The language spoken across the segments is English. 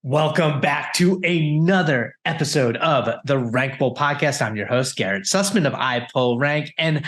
Welcome back to another episode of the Rankable podcast. I'm your host, Garrett Sussman of iPullRank, and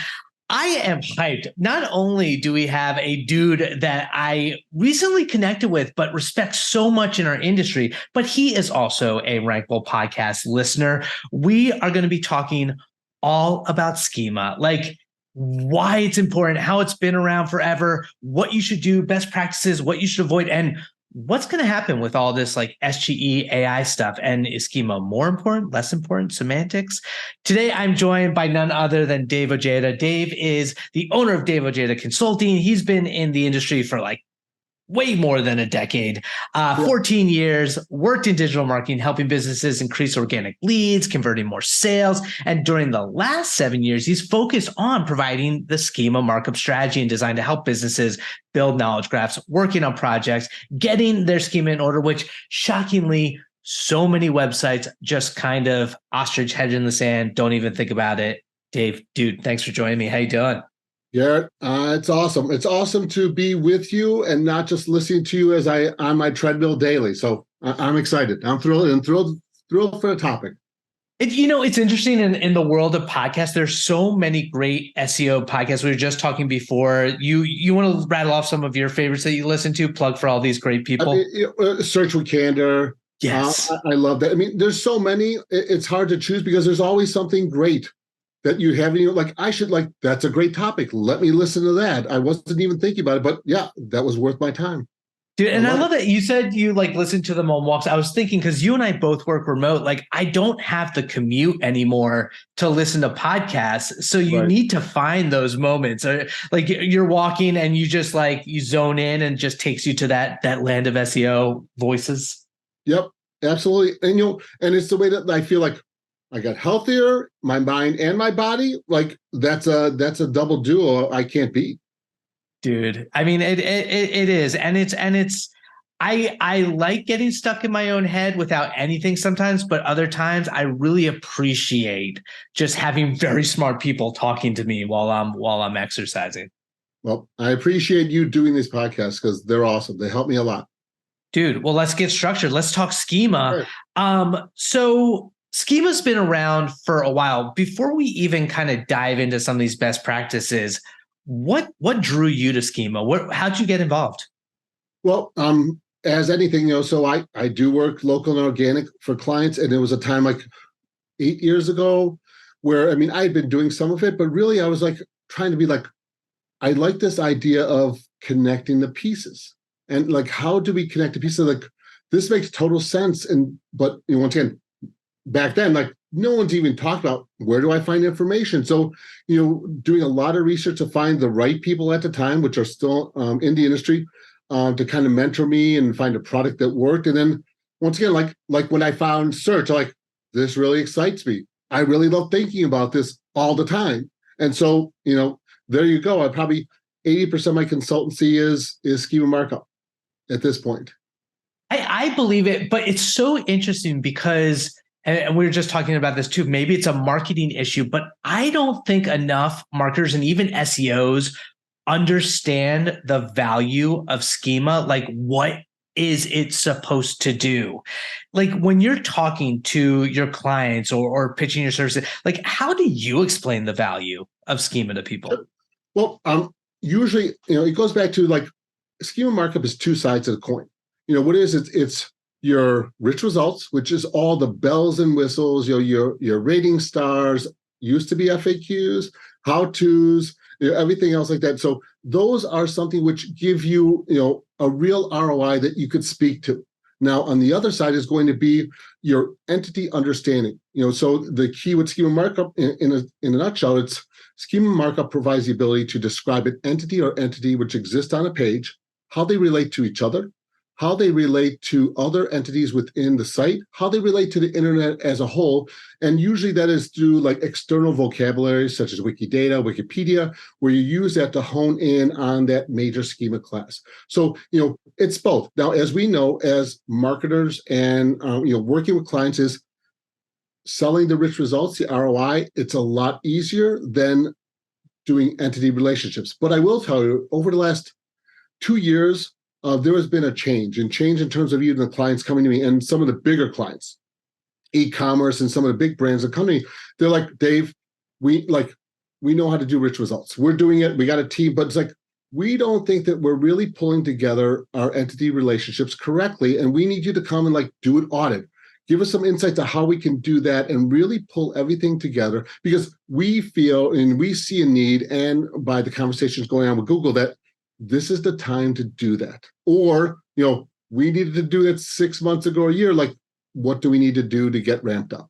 I am hyped. Not only do we have a dude that I recently connected with, but respect so much in our industry, but he is also a Rankable podcast listener. We are going to be talking all about schema, like why it's important, how it's been around forever, what you should do, best practices, what you should avoid, and what's going to happen with all this like SGE AI stuff. And is schema more important, less important, semantics? Today, I'm joined by none other than Dave Ojeda. Dave is the owner of Dave Ojeda Consulting. He's been in the industry for like way more than a decade, 14 years, worked in digital marketing, helping businesses increase organic leads, converting more sales. And during the last 7 years, he's focused on providing the schema markup strategy and design to help businesses build knowledge graphs, working on projects, getting their schema in order, which shockingly, so many websites just kind of ostrich head in the sand, don't even think about it. Dave, dude, thanks for joining me. How you doing? Garrett, it's awesome. It's awesome to be with you and not just listening to you as I on my treadmill daily. So I'm excited. I'm thrilled for the topic. It's interesting in the world of podcasts. There's so many great SEO podcasts. We were just talking before. You want to rattle off some of your favorites that you listen to? Plug for all these great people. Search with Candor. Yes, I love that. I mean, there's so many. It's hard to choose because there's always something great that you have, and you're like, that's a great topic. Let me listen to that. I wasn't even thinking about it, but yeah, that was worth my time. dude. And I love that you said you like listen to them on walks. I was thinking, because you and I both work remote, like I don't have the commute anymore to listen to podcasts. So you need to find those moments. Like you're walking and you just like you zone in and just takes you to that land of SEO voices. Yep, absolutely. And and it's the way that I feel like I got healthier, my mind and my body. Like that's a double duo I can't beat. Dude, I mean it is. And it's I like getting stuck in my own head without anything sometimes, but other times I really appreciate just having very smart people talking to me while I'm exercising. Well, I appreciate you doing these podcasts because they're awesome. They help me a lot. Dude, well, let's get structured. Let's talk schema. So schema's been around for a while. Before we even kind of dive into some of these best practices, what drew you to schema? How'd you get involved? Well, as anything, so I do work local and organic for clients, and there was a time like 8 years ago where, I mean, I had been doing some of it, but really I was like trying to be like, I like this idea of connecting the pieces. And like, how do we connect the pieces? Like, this makes total sense. But once again, back then, like no one's even talked about where do I find information. So, doing a lot of research to find the right people at the time, which are still in the industry, to kind of mentor me and find a product that worked. And then once again, like when I found search, like this really excites me. I really love thinking about this all the time. And so, there you go. I probably 80% of my consultancy is schema markup at this point. I believe it, but it's so interesting because, and we were just talking about this too, maybe it's a marketing issue, but I don't think enough marketers and even SEOs understand the value of schema. Like, what is it supposed to do? Like when you're talking to your clients or pitching your services, like how do you explain the value of schema to people? Well, usually, it goes back to like schema markup is two sides of the coin. What it is, it's your rich results, which is all the bells and whistles, your rating stars, used to be FAQs, how-tos, everything else like that. So those are something which give you, a real ROI that you could speak to. Now, on the other side is going to be your entity understanding. So the key with schema markup, in a nutshell, it's schema markup provides the ability to describe an entity or entity which exists on a page, how they relate to each other, how they relate to other entities within the site, how they relate to the internet as a whole. And usually that is through like external vocabulary such as Wikidata, Wikipedia, where you use that to hone in on that major schema class. So, it's both. Now, as we know, as marketers and, working with clients is selling the rich results, the ROI, it's a lot easier than doing entity relationships. But I will tell you, over the last 2 years, there has been a change in terms of even the clients coming to me, and some of the bigger clients, e-commerce and some of the big brands that come to me. They're like, Dave, we know how to do rich results. We're doing it. We got a team, but it's like, we don't think that we're really pulling together our entity relationships correctly. And we need you to come and like do an audit. Give us some insight to how we can do that and really pull everything together, because we feel and we see a need, and by the conversations going on with Google, that this is the time to do that. Or, we needed to do that 6 months ago, a year. Like, what do we need to do to get ramped up?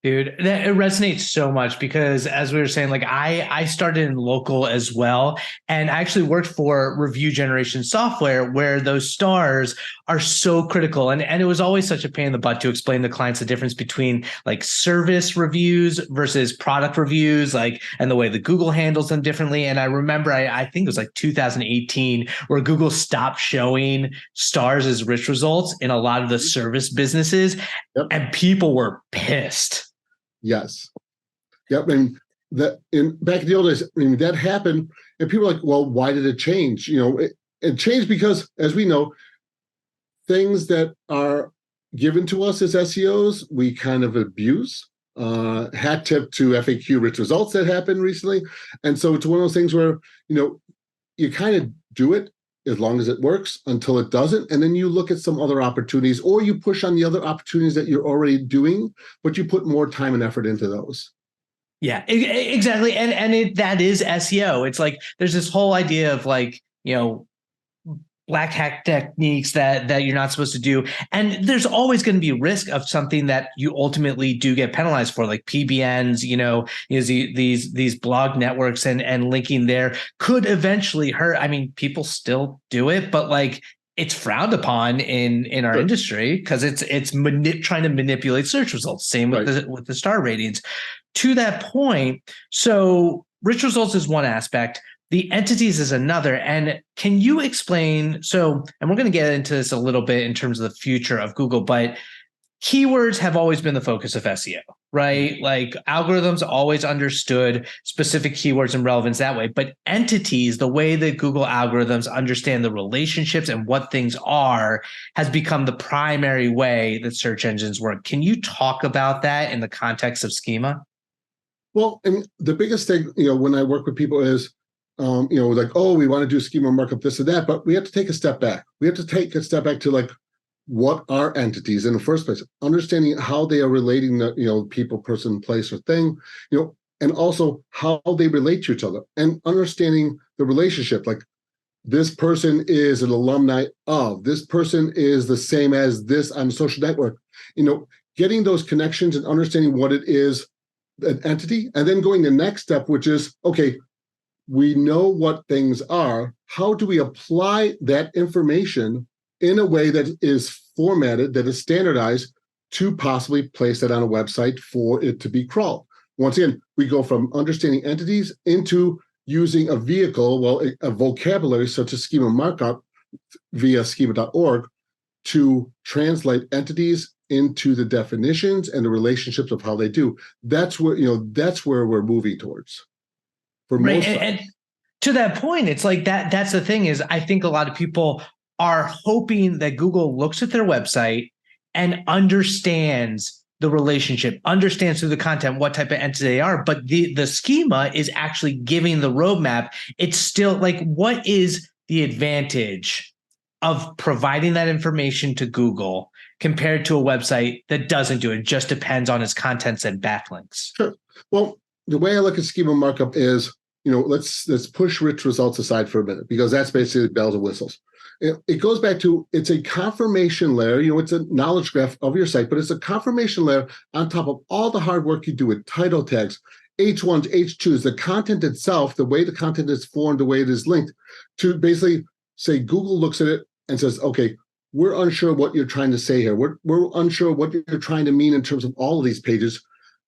Dude, it resonates so much because, as we were saying, like I started in local as well, and I actually worked for review generation software where those stars are so critical. And it was always such a pain in the butt to explain to clients the difference between like service reviews versus product reviews, like, and the way that Google handles them differently. And I remember, I think it was like 2018 where Google stopped showing stars as rich results in a lot of the service businesses. Yep. And people were pissed. Yes. Yep. And back in the old days, that happened, and people are like, well, why did it change? It changed because, as we know, things that are given to us as SEOs, we kind of abuse. Hat tip to FAQ rich results that happened recently. And so it's one of those things where, you kind of do it as long as it works until it doesn't. And then you look at some other opportunities, or you push on the other opportunities that you're already doing, but you put more time and effort into those. Yeah, exactly. And that is SEO. It's like, there's this whole idea of like, black hat techniques that you're not supposed to do. And there's always going to be risk of something that you ultimately do get penalized for, like PBNs, these blog networks and linking there could eventually hurt. I mean, people still do it, but like, it's frowned upon in our industry because it's trying to manipulate search results. Same with the star ratings. To that point, so rich results is one aspect. The entities is another. And can you explain, and we're going to get into this a little bit in terms of the future of Google, but keywords have always been the focus of SEO, right? Like algorithms always understood specific keywords and relevance that way. But entities, the way that Google algorithms understand the relationships and what things are, has become the primary way that search engines work. Can you talk about that in the context of schema? Well, and the biggest thing, when I work with people is, like, oh, we want to do schema markup, this and that, but we have to take a step back. We have to take a step back to like, what are entities in the first place? Understanding how they are relating to, people, person, place, or thing, and also how they relate to each other, and understanding the relationship. Like, this person is an alumni of, this person is the same as this on a social network, getting those connections and understanding what it is, an entity, and then going the next step, which is, okay, we know what things are. How do we apply that information in a way that is formatted, that is standardized, to possibly place that on a website for it to be crawled? Once again, we go from understanding entities into using a vehicle, a vocabulary such as schema markup via schema.org to translate entities into the definitions and the relationships of how they do. That's where we're moving towards. Right. And to that point, it's like that's the thing is, I think a lot of people are hoping that Google looks at their website and understands the relationship, understands through the content what type of entity they are. But the schema is actually giving the roadmap. It's still like, what is the advantage of providing that information to Google compared to a website that doesn't do it? It just depends on its contents and backlinks. Sure. Well, the way I look at schema markup is, let's push rich results aside for a minute, because that's basically bells and whistles. It goes back to, it's a confirmation layer. It's a knowledge graph of your site, but it's a confirmation layer on top of all the hard work you do with title tags, H1s, H2s, the content itself, the way the content is formed, the way it is linked, to basically say Google looks at it and says, okay, we're unsure what you're trying to say here. We're unsure what you're trying to mean in terms of all of these pages.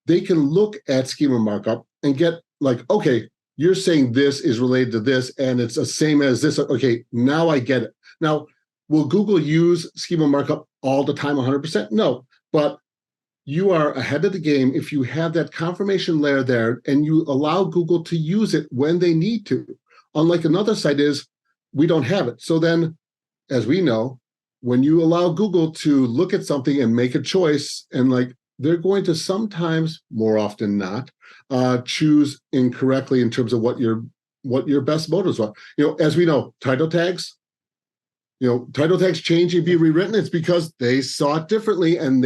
They can look at schema markup and get like, okay, you're saying this is related to this, and it's the same as this. Okay, now I get it. Now, will Google use schema markup all the time, 100%? No, but you are ahead of the game if you have that confirmation layer there and you allow Google to use it when they need to. Unlike another site is, we don't have it. So then as we know, when you allow Google to look at something and make a choice, and like they're going to sometimes, more often not, choose incorrectly in terms of what your best motives are. As we know, title tags change and be rewritten. It's because they saw it differently, and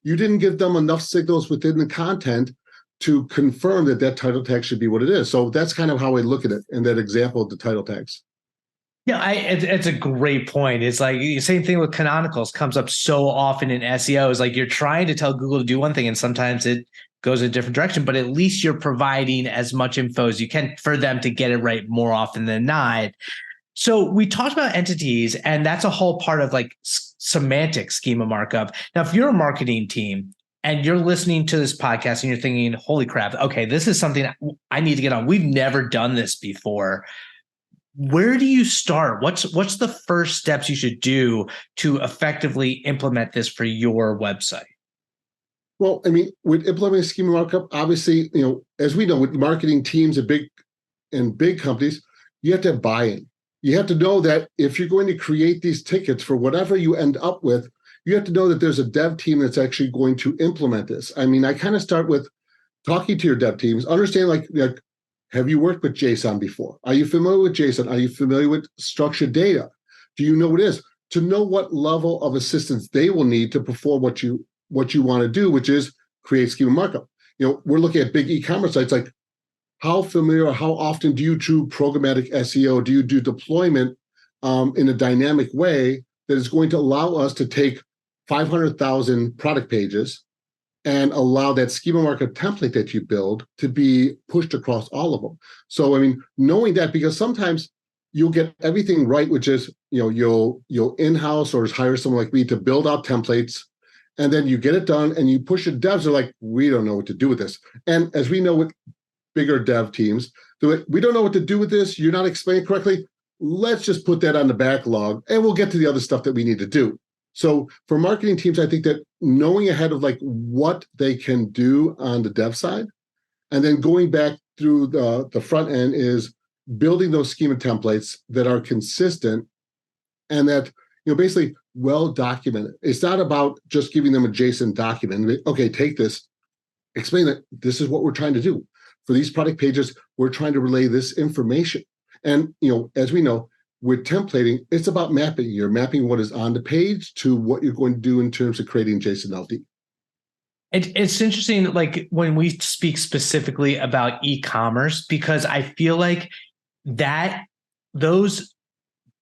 you didn't give them enough signals within the content to confirm that title tag should be what it is. So that's kind of how I look at it in that example of the title tags. Yeah, it's a great point. It's like the same thing with canonicals comes up so often in SEO. Is like you're trying to tell Google to do one thing, and sometimes it goes a different direction, but at least you're providing as much info as you can for them to get it right more often than not. So we talked about entities, and that's a whole part of like semantic schema markup. Now, if you're a marketing team and you're listening to this podcast and you're thinking, holy crap, okay, this is something I need to get on. We've never done this before. Where do you start? What's the first steps you should do to effectively implement this for your website? Well, I mean, with implementing schema markup, obviously, as we know, with marketing teams and big companies, you have to have buy-in. You have to know that if you're going to create these tickets for whatever you end up with, you have to know that there's a dev team that's actually going to implement this. I mean, I kind of start with talking to your dev teams, understand like have you worked with JSON before? Are you familiar with JSON? Are you familiar with structured data? Do you know what it is? To know what level of assistance they will need to perform what you want to do, which is create schema markup. We're looking at big e-commerce sites, like how familiar, how often do you do programmatic SEO? Do you do deployment in a dynamic way that is going to allow us to take 500,000 product pages and allow that schema markup template that you build to be pushed across all of them? So, I mean, knowing that, because sometimes you'll get everything right, which is, you'll in-house or hire someone like me to build out templates, and then you get it done and you push it. Devs are like, we don't know what to do with this. And as we know with bigger dev teams, they're like, we don't know what to do with this. You're not explaining correctly. Let's just put that on the backlog and we'll get to the other stuff that we need to do. So for marketing teams, I think that knowing ahead of like what they can do on the dev side, and then going back through the front end is building those schema templates that are consistent and that, basically well documented. It's not about just giving them a JSON document. Okay, take this, explain that this is what we're trying to do. For these product pages, we're trying to relay this information. And, as we know, with templating, it's about mapping. You're mapping what is on the page to what you're going to do in terms of creating JSON LD. It's interesting, like when we speak specifically about e-commerce, because I feel like that those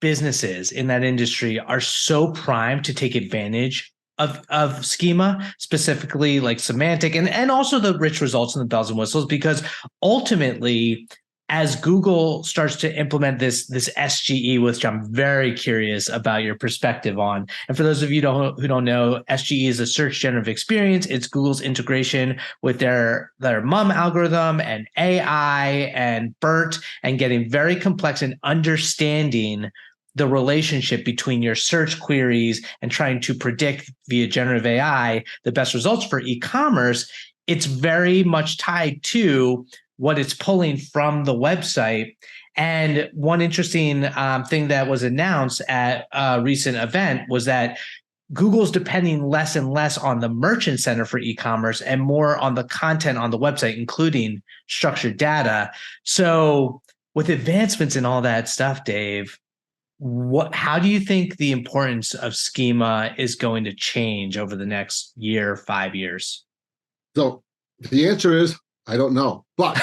businesses in that industry are so primed to take advantage of schema, specifically like semantic and also the rich results and the bells and whistles, because ultimately, as Google starts to implement this SGE, which I'm very curious about your perspective on. And for those of you who don't know, SGE is a search generative experience. It's Google's integration with their MUM algorithm and AI and BERT, and getting very complex and understanding the relationship between your search queries and trying to predict via generative AI the best results for e-commerce. It's very much tied to what it's pulling from the website. And one interesting thing that was announced at a recent event was that Google's depending less and less on the merchant center for e-commerce and more on the content on the website, including structured data. So with advancements in all that stuff, Dave, how do you think the importance of schema is going to change over the next year, 5 years? So the answer is, I don't know, but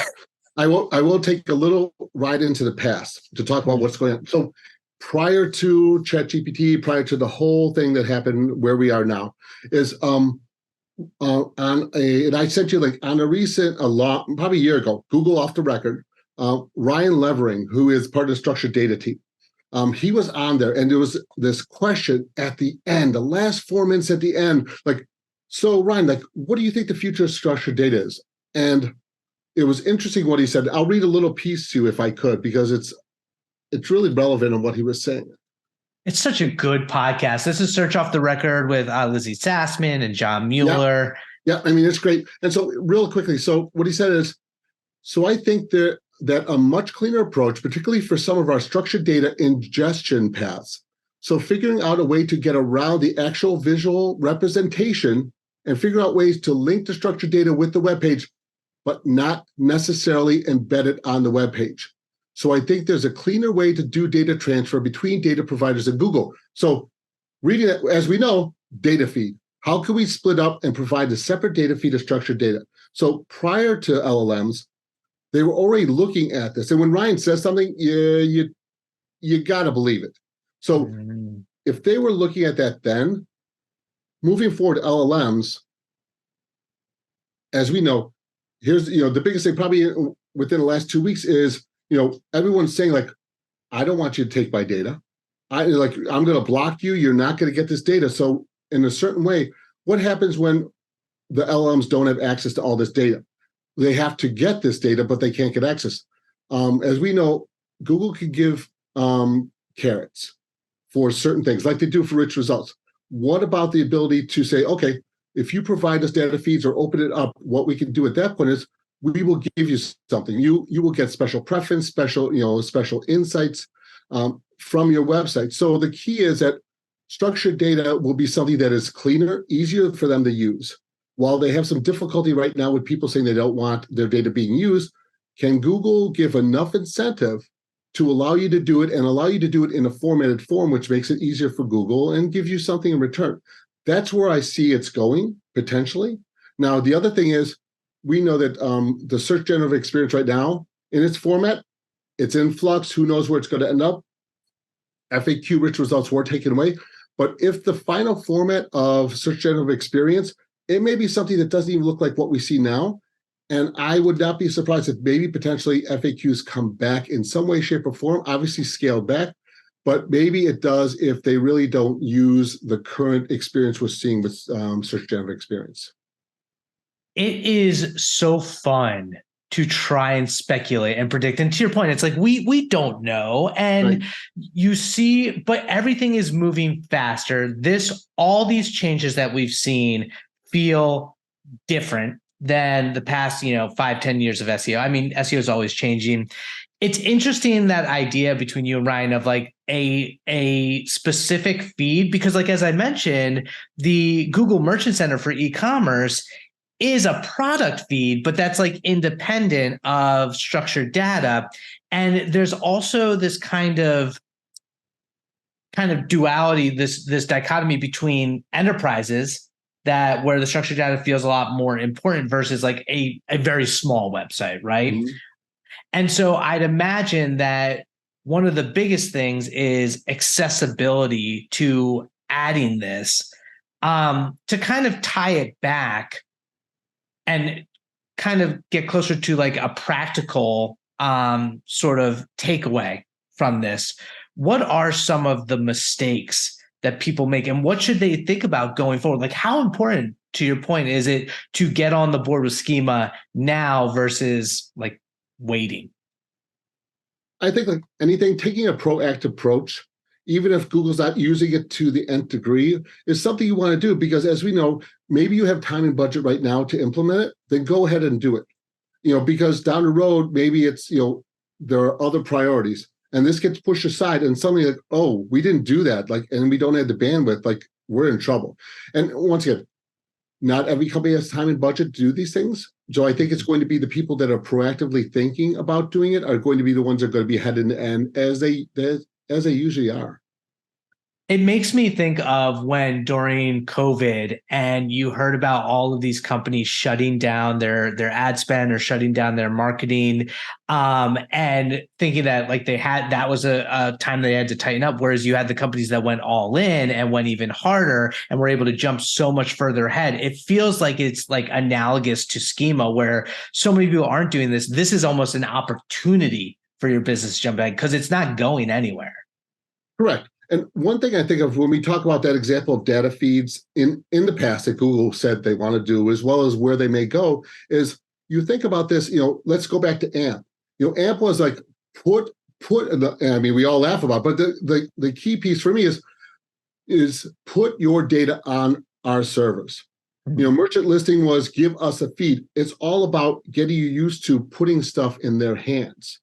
I will take a little ride into the past to talk about what's going on. So prior to ChatGPT, prior to the whole thing that happened where we are now, is and I sent you like on a recent, probably a year ago, Google Off the Record, Ryan Levering, who is part of the structured data team. He was on there, and there was this question at the end, the last 4 minutes at the end, like, so Ryan, like, what do you think the future of structured data is? And it was interesting what he said. I'll read a little piece to you if I could, because it's really relevant in what he was saying. It's such a good podcast. This is Search Off the Record with Lizzie Sassman and John Mueller. Yeah, I mean, it's great. And so real quickly, so what he said is, so I think that a much cleaner approach, particularly for some of our structured data ingestion paths. So figuring out a way to get around the actual visual representation and figure out ways to link the structured data with the web page, but not necessarily embed it on the web page. So I think there's a cleaner way to do data transfer between data providers and Google. So reading it, as we know, data feed. How can we split up and provide a separate data feed of structured data? So prior to LLMs, they were already looking at this. And when Ryan says something, you got to believe it. So if they were looking at that then, moving forward, LLMs, as we know, here's the biggest thing probably within the last 2 weeks is everyone's saying like, I don't want you to take my data. I'm going to block you. You're not going to get this data. So in a certain way, what happens when the LLMs don't have access to all this data? They have to get this data, but they can't get access. As we know, Google could give carrots for certain things, like they do for rich results. What about the ability to say, okay, if you provide us data feeds or open it up, what we can do at that point is we will give you something. You will get special preference, special insights from your website. So the key is that structured data will be something that is cleaner, easier for them to use. While they have some difficulty right now with people saying they don't want their data being used, can Google give enough incentive to allow you to do it and allow you to do it in a formatted form, which makes it easier for Google and give you something in return? That's where I see it's going, potentially. Now, the other thing is, we know that the search generative experience right now, in its format, it's in flux. Who knows where it's going to end up? FAQ rich results were taken away. But if the final format of search generative experience, it may be something that doesn't even look like what we see now. And I would not be surprised if maybe potentially FAQs come back in some way, shape, or form, obviously scaled back. But maybe it does if they really don't use the current experience we're seeing with search generative experience. It is so fun to try and speculate and predict. And to your point, it's like we don't know. And right. You see, but everything is moving faster. All these changes that we've seen feel different than the past, 5-10 years of SEO. I mean, SEO is always changing. It's interesting, that idea between you and Ryan of like a specific feed, because like, as I mentioned, the Google Merchant Center for e-commerce is a product feed, but that's like independent of structured data. And there's also this kind of duality, this dichotomy between enterprises where the structured data feels a lot more important versus like a very small website, right? Mm-hmm. And so I'd imagine that one of the biggest things is accessibility to adding this, to kind of tie it back and kind of get closer to like a practical sort of takeaway from this. What are some of the mistakes that people make, and what should they think about going forward? Like, how important, to your point, is it to get on the board with schema now versus like waiting? I think like anything, taking a proactive approach, even if Google's not using it to the nth degree, is something you want to do, because as we know, maybe you have time and budget right now to implement it, then go ahead and do it. Because down the road, maybe it's, there are other priorities and this gets pushed aside and suddenly like, oh, we didn't do that. Like, and we don't have the bandwidth, like we're in trouble. And once again, not every company has time and budget to do these things. So I think it's going to be the people that are proactively thinking about doing it are going to be the ones that are going to be ahead in the end, as they usually are. It makes me think of when during COVID and you heard about all of these companies shutting down their ad spend or shutting down their marketing, and thinking that like that was a time they had to tighten up. Whereas you had the companies that went all in and went even harder and were able to jump so much further ahead. It feels like it's like analogous to schema, where so many people aren't doing this. This is almost an opportunity for your business to jump back because it's not going anywhere. Correct. And one thing I think of when we talk about that example of data feeds in the past that Google said they want to do, as well as where they may go, is you think about this, let's go back to AMP. AMP was like put, I mean, we all laugh about it, but the key piece for me is put your data on our servers. Merchant listing was give us a feed. It's all about getting you used to putting stuff in their hands.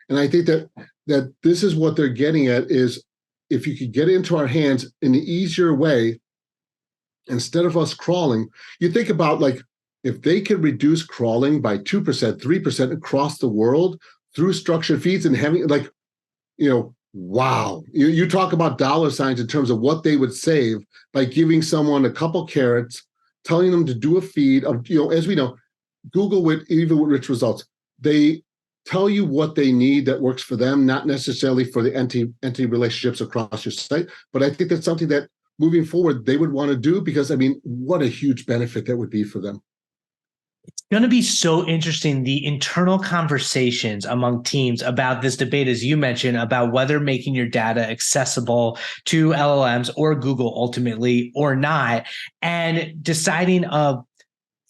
And I think that this is what they're getting at is, if you could get into our hands in an easier way, instead of us crawling, you think about like, if they could reduce crawling by 2%, 3% across the world through structured feeds and having like, wow. You talk about dollar signs in terms of what they would save by giving someone a couple carrots, telling them to do a feed of, as we know, Google even with rich results, they tell you what they need that works for them, not necessarily for the entity relationships across your site. But I think that's something that moving forward, they would want to do because, what a huge benefit that would be for them. It's going to be so interesting, the internal conversations among teams about this debate, as you mentioned, about whether making your data accessible to LLMs or Google ultimately or not, and deciding of,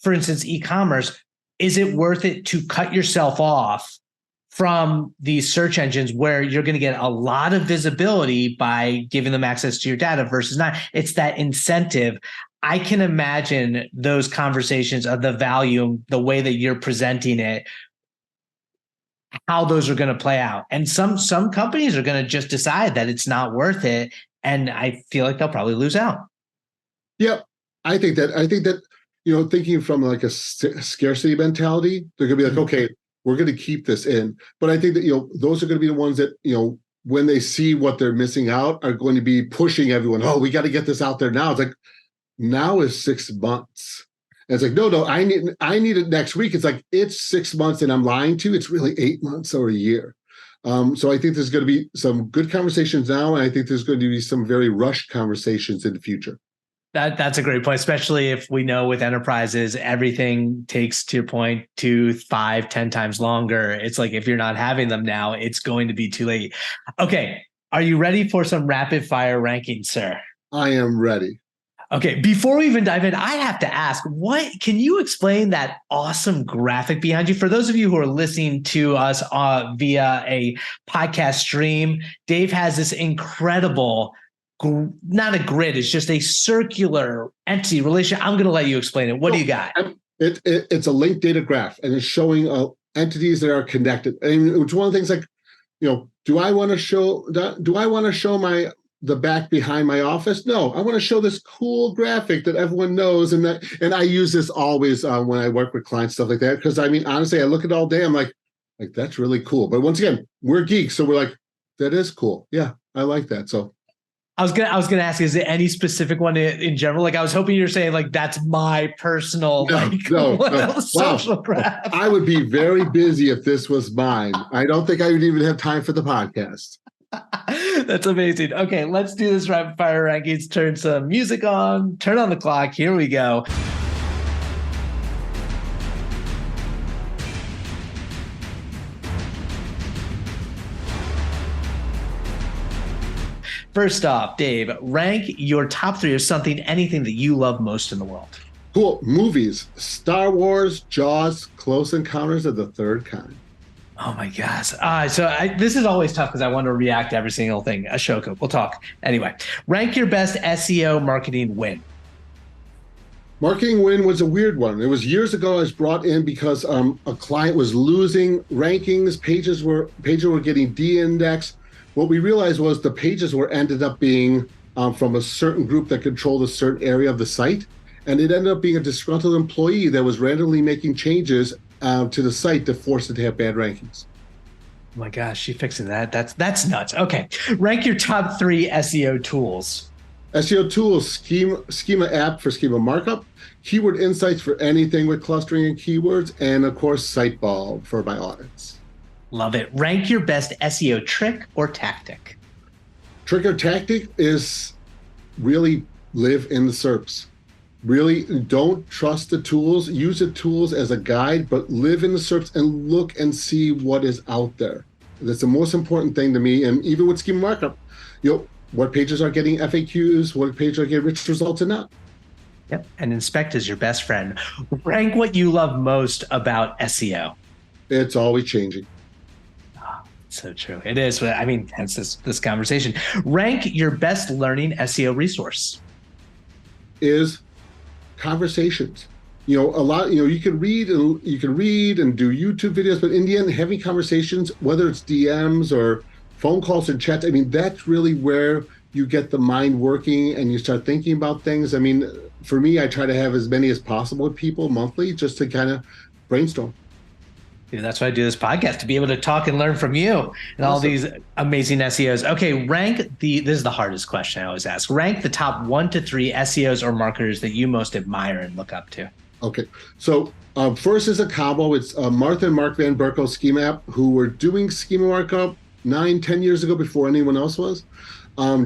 for instance, e-commerce, is it worth it to cut yourself off from these search engines where you're going to get a lot of visibility by giving them access to your data versus not? It's that incentive. I can imagine those conversations of the value, the way that you're presenting it, how those are going to play out. And some companies are going to just decide that it's not worth it. And I feel like they'll probably lose out. Yeah, I think that, thinking from like a scarcity mentality, they're going to be like, okay, we're going to keep this in. But I think that, those are going to be the ones that, when they see what they're missing out, are going to be pushing everyone. Oh, we got to get this out there now. It's like, now is 6 months. And it's like, no, I need it next week. It's like, it's 6 months and I'm lying to you. It's really 8 months or a year. So I think there's going to be some good conversations now. And I think there's going to be some very rushed conversations in the future. That's a great point, especially if we know with enterprises, everything takes, to your point, 2, 5, 10 times longer. It's like, if you're not having them now, it's going to be too late. Okay. Are you ready for some rapid fire rankings, sir? I am ready. Okay, before we even dive in, I have to ask, can you explain that awesome graphic behind you? For those of you who are listening to us via a podcast stream, Dave has this incredible, not a grid, it's just a circular entity relation. I'm going to let you explain it. What do you got? It's a linked data graph, and it's showing entities that are connected. And it's one of the things like, do I want to show the back behind my office? No, I want to show this cool graphic that everyone knows. And I use this always when I work with clients, stuff like that. Because honestly, I look at it all day. I'm like, that's really cool. But once again, we're geeks. So we're like, that is cool. Yeah, I like that. So I was gonna ask, is there any specific one in general? Like, I was hoping you're saying like, that's my personal social graph. I would be very busy if this was mine. I don't think I would even have time for the podcast. That's amazing. Okay, let's do this rapid fire rankings. Turn some music on, turn on the clock. Here we go. First off, Dave, rank your top 3 of anything that you love most in the world. Cool. Movies: Star Wars, Jaws, Close Encounters of the Third Kind. Oh my gosh. This is always tough because I want to react to every single thing. Ashoka, we'll talk. Anyway, rank your best SEO marketing win. Marketing win was a weird one. It was years ago. I was brought in because a client was losing rankings. Pages were getting de-indexed. What we realized was the pages ended up being from a certain group that controlled a certain area of the site. And it ended up being a disgruntled employee that was randomly making changes to the site to force it to have bad rankings. Oh my gosh, she fixing that. That's nuts. Okay. Rank your top 3 SEO tools. SEO tools: Schema app for schema markup, Keyword Insights for anything with clustering and keywords, and of course, Siteball for my audits. Love it. Rank your best SEO trick or tactic. Trick or tactic is really live in the SERPs. Really don't trust the tools. Use the tools as a guide, but live in the SERPs and look and see what is out there. That's the most important thing to me. And even with schema markup, what pages are getting FAQs, what pages are getting rich results and not. Yep. And inspect is your best friend. Rank what you love most about SEO. It's always changing. So true. It is. Hence this conversation. Rank your best learning SEO resource. Is conversations. A lot, you can read and do YouTube videos, but in the end, having conversations, whether it's DMs or phone calls and chats. I mean, that's really where you get the mind working and you start thinking about things. I mean, for me, I try to have as many as possible with people monthly just to kind of brainstorm. Yeah, that's why I do this podcast, to be able to talk and learn from you and all Awesome. these amazing SEOs. Okay, this is the hardest question I always ask. Rank the top 1 to 3 SEOs or marketers that you most admire and look up to. Okay. So first is a combo. It's Martha and Mark Van Berkel Schema app, who were doing schema markup 9, 10 years ago before anyone else was.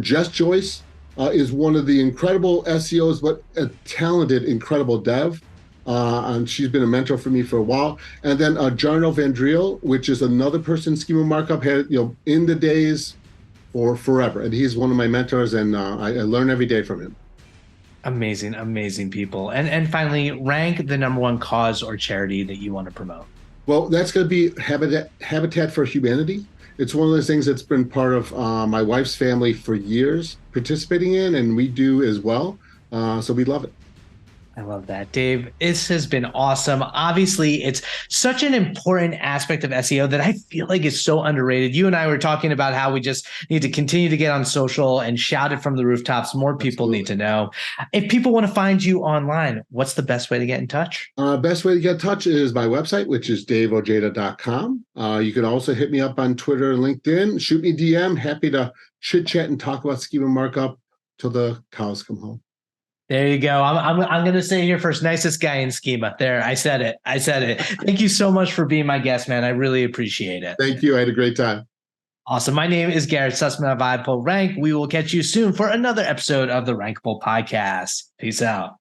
Jess Joyce is one of the incredible SEOs, but a talented, incredible dev. And she's been a mentor for me for a while. And then Jarno Van Driel, which is another person schema markup, had in the days for forever. And he's one of my mentors, and I learn every day from him. Amazing, amazing people. And finally, rank the number 1 cause or charity that you want to promote. Well, that's going to be Habitat for Humanity. It's one of those things that's been part of my wife's family for years, participating in, and we do as well. So we love it. I love that, Dave. This has been awesome. Obviously, it's such an important aspect of SEO that I feel like is so underrated. You and I were talking about how we just need to continue to get on social and shout it from the rooftops. More people need to know. If people want to find you online, what's the best way to get in touch? Best way to get in touch is my website, which is daveojeda.com. You can also hit me up on Twitter and LinkedIn. Shoot me DM. Happy to chit chat and talk about schema markup till the cows come home. There you go. I'm going to say here first, nicest guy in schema. There, I said it. Thank you so much for being my guest, man. I really appreciate it. Thank you. I had a great time. Awesome. My name is Garrett Sussman of iPullRank. We will catch you soon for another episode of the Rankable podcast. Peace out.